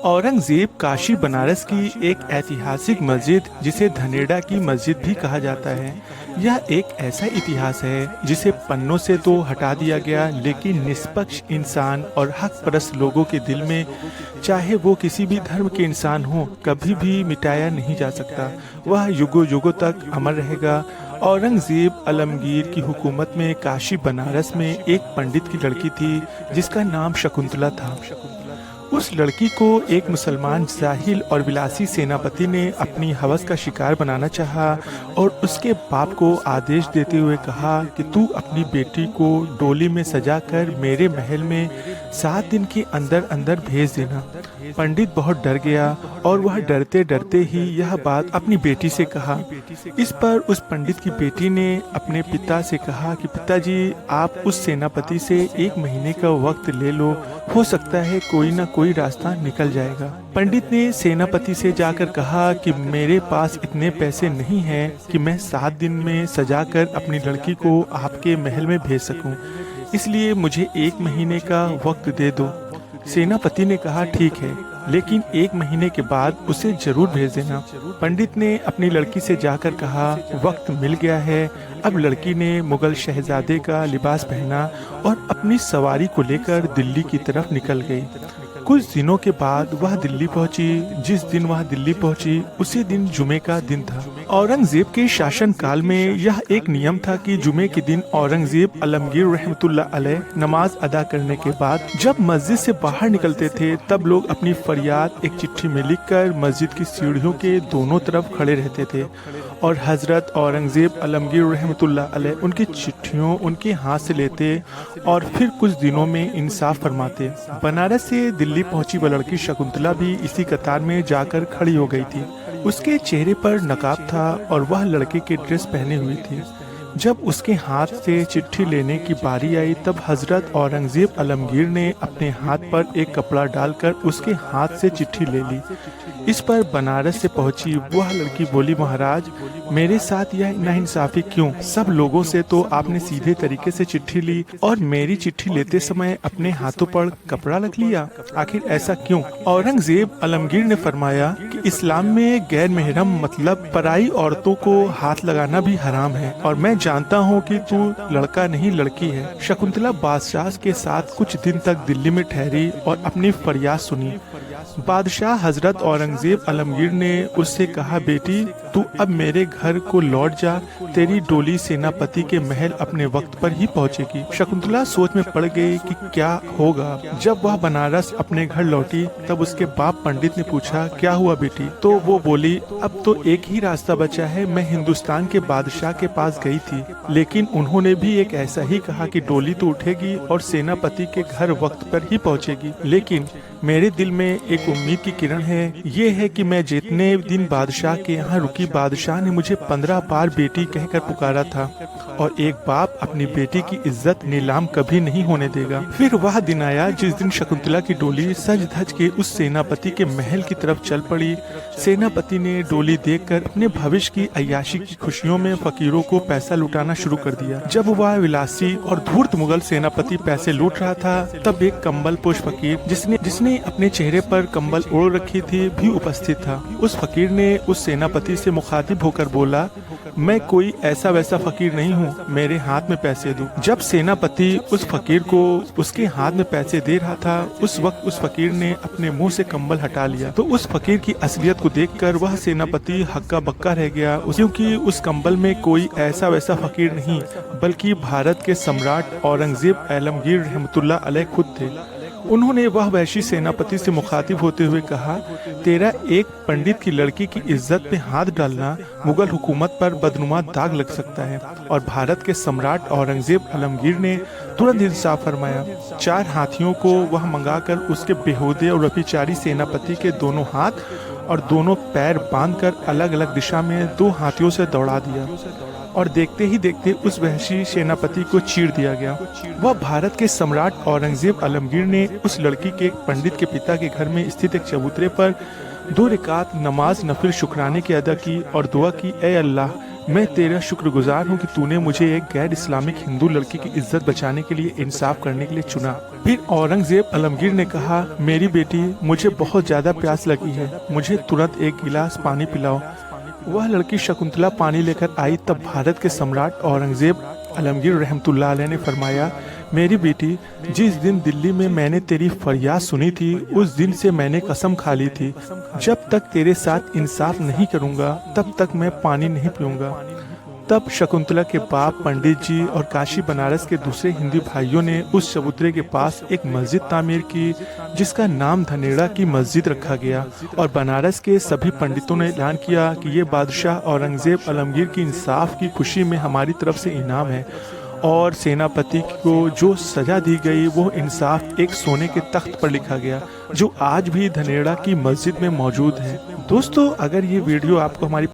औरंगजेब काशी बनारस की एक ऐतिहासिक मस्जिद जिसे धनेड़ा की मस्जिद भी कहा जाता है। यह एक ऐसा इतिहास है जिसे पन्नों से तो हटा दिया गया, लेकिन निष्पक्ष इंसान और हक परस्त लोगों के दिल में, चाहे वो किसी भी धर्म के इंसान हो, कभी भी मिटाया नहीं जा सकता। वह युगों युगों तक अमर रहेगा। औरंगजेब आलमगीर की हुकूमत में काशी बनारस में एक पंडित की लड़की थी जिसका नाम शकुंतला था। उस लड़की को एक मुसलमान जाहिल और विलासी सेनापति ने अपनी हवस का शिकार बनाना चाहा और उसके बाप को आदेश देते हुए कहा कि तू अपनी बेटी को डोली में सजाकर मेरे महल में 7 दिन के अंदर अंदर भेज देना। पंडित बहुत डर गया और वह डरते डरते ही यह बात अपनी बेटी से कहा। इस पर उस पंडित की बेटी ने अपने पिता से कहा कि पिताजी, आप उस सेनापति से 1 महीने का वक्त ले लो, हो सकता है कोई ना कोई रास्ता निकल जाएगा। पंडित ने सेनापति से जाकर कहा कि मेरे पास इतने पैसे नहीं हैं कि मैं 7 दिन में सजाकर अपनी लड़की को आपके महल में भेज सकूं, इसलिए मुझे 1 महीने का वक्त दे दो। सेनापति ने कहा ठीक है, लेकिन 1 महीने के बाद उसे जरूर भेज देना। पंडित ने अपनी लड़की से जाकर कहा वक्त मिल गया है। अब लड़की ने मुगल शहजादे का लिबास पहना और अपनी सवारी को लेकर दिल्ली की तरफ निकल गई। कुछ दिनों के बाद वह दिल्ली पहुंची। जिस दिन वह दिल्ली पहुंची उसी दिन जुमे का दिन था। औरंगजेब के शासन काल में यह एक नियम था कि जुमे के दिन औरंगजेब आलमगीर रहमतुल्लाह अलैह नमाज अदा करने के बाद जब मस्जिद से बाहर निकलते थे, तब लोग अपनी फरियाद एक चिट्ठी में लिखकर मस्जिद की सीढ़ियों के दोनों तरफ खड़े रहते थे और हजरत औरंगजेब आलमगीर रहमतुल्लाह अलैह उनकी चिट्ठियों उनके हाथ से लेते और फिर कुछ दिनों में इंसाफ फरमाते। बनारस से दिल्ली पहुंची वह लड़की शकुंतला भी इसी कतार में जाकर खड़ी हो गई थी। उसके चेहरे पर नकाब था और वह लड़के की ड्रेस पहने हुई थी। जब उसके हाथ से चिट्ठी लेने की बारी आई, तब हजरत औरंगजेब आलमगीर ने अपने हाथ पर एक कपड़ा डालकर उसके हाथ से चिट्ठी ले ली। इस पर बनारस से पहुंची वह लड़की बोली, महाराज, मेरे साथ यह नाइंसाफी क्यों? सब लोगों से तो आपने सीधे तरीके से चिट्ठी ली और मेरी चिट्ठी लेते समय अपने हाथों पर कपड़ा रख लिया, आखिर ऐसा क्यों? औरंगजेब आलमगीर ने फरमाया कि इस्लाम में गैर महरम मतलब पराई औरतों को हाथ लगाना भी हराम है और मैं जानता हूँ कि तू लड़का नहीं लड़की है। शकुंतला बादशाह के साथ कुछ दिन तक दिल्ली में ठहरी और अपनी फरियाद सुनी। बादशाह हजरत औरंगजेब आलमगीर ने उससे कहा, बेटी, तू अब मेरे घर को लौट जा, तेरी डोली सेनापति के महल अपने वक्त पर ही पहुंचेगी। शकुंतला सोच में पड़ गई कि क्या होगा। जब वह बनारस अपने घर लौटी, तब उसके बाप पंडित ने पूछा, क्या हुआ बेटी? तो वो बोली, अब तो एक ही रास्ता बचा है। मैं हिंदुस्तान के बादशाह के पास गई थी, लेकिन उन्होंने भी एक ऐसा ही कहा कि डोली तो उठेगी और सेनापति के घर वक्त पर ही पहुंचेगी, लेकिन मेरे दिल में एक उम्मीद की किरण है। ये है कि मैं जितने दिन बादशाह के यहाँ रुकी, बादशाह ने मुझे 15 बार बेटी कहकर पुकारा था और एक बाप अपनी बेटी की इज्जत नीलाम कभी नहीं होने देगा। फिर वह दिन आया जिस दिन शकुंतला की डोली सज धज के उस सेनापति के महल की तरफ चल पड़ी। सेनापति ने डोली देखकर अपने भविष्य की अय्याशी की खुशियों में फकीरों को पैसा लुटाना शुरू कर दिया। जब वह विलासी और धूर्त मुगल सेनापति पैसे लूट रहा था, तब एक कंबल पोश फकीर जिसने अपने चेहरे पर कंबल ओढ़ रखी थी भी उपस्थित था। उस फकीर ने उस सेनापति से मुखातिब होकर बोला, मैं कोई ऐसा वैसा फकीर नहीं हूँ, मेरे हाथ में पैसे दो। जब सेनापति उस फकीर को उसके हाथ में पैसे दे रहा था, उस वक्त उस फकीर ने अपने मुंह से कंबल हटा लिया। तो उस फकीर की असलियत को देखकर वह सेनापति हक्का बक्का रह गया, क्योंकि उस कंबल में कोई ऐसा वैसा फकीर नहीं, बल्कि भारत के सम्राट औरंगजेब आलमगीर रहमतुल्लाह अलैह खुद थे। उन्होंने वह वैशी सेनापति से मुखातिब होते हुए कहा, तेरा एक पंडित की लड़की की इज्जत पे हाथ डालना मुगल हुकूमत पर बदनुमा दाग लग सकता है। और भारत के सम्राट औरंगजेब आलमगीर ने तुरंत इंसाफ फरमाया। 4 हाथियों को वह मंगाकर उसके बेहूदे और व्यभिचारी सेनापति के दोनों हाथ और दोनों पैर बांधकर अलग अलग दिशा में 2 हाथियों से दौड़ा दिया और देखते ही देखते उस वहशी सेनापति को चीर दिया गया। वह भारत के सम्राट औरंगजेब आलमगीर ने उस लड़की के एक पंडित के पिता के घर में स्थित एक चबूतरे पर 2 रकात नमाज नफिल शुक्राने की अदा की और दुआ की, ए अल्लाह, मैं तेरा शुक्रगुजार हूँ कि तूने मुझे एक गैर इस्लामिक हिंदू लड़की की इज्जत बचाने के लिए इंसाफ करने के लिए चुना। फिर औरंगजेब आलमगीर ने कहा, मेरी बेटी, मुझे बहुत ज्यादा प्यास लगी है, मुझे तुरंत एक गिलास पानी पिलाओ। वह लड़की शकुंतला पानी लेकर आई। तब भारत के सम्राट औरंगजेब आलमगीर रहमतुल्लाह अलैह ने फरमाया, मेरी बेटी, जिस दिन दिल्ली में मैंने तेरी फरियाद सुनी थी, उस दिन से मैंने कसम खा ली थी, जब तक तेरे साथ इंसाफ नहीं करूंगा तब तक मैं पानी नहीं पीऊंगा। तब शकुंतला के बाप पंडित जी और काशी बनारस के दूसरे हिंदू भाइयों ने उस चबूतरे के पास एक मस्जिद तामीर की, जिसका नाम धनेड़ा की मस्जिद रखा गया। और बनारस के सभी पंडितों ने ऐलान किया कि ये बादशाह औरंगजेब आलमगीर की इंसाफ की खुशी में हमारी तरफ से इनाम है। और सेनापति को जो सजा दी गई वो इंसाफ एक सोने के तख्त पर लिखा गया, जो आज भी धनेड़ा की मस्जिद में मौजूद है। दोस्तों, अगर ये वीडियो आपको हमारी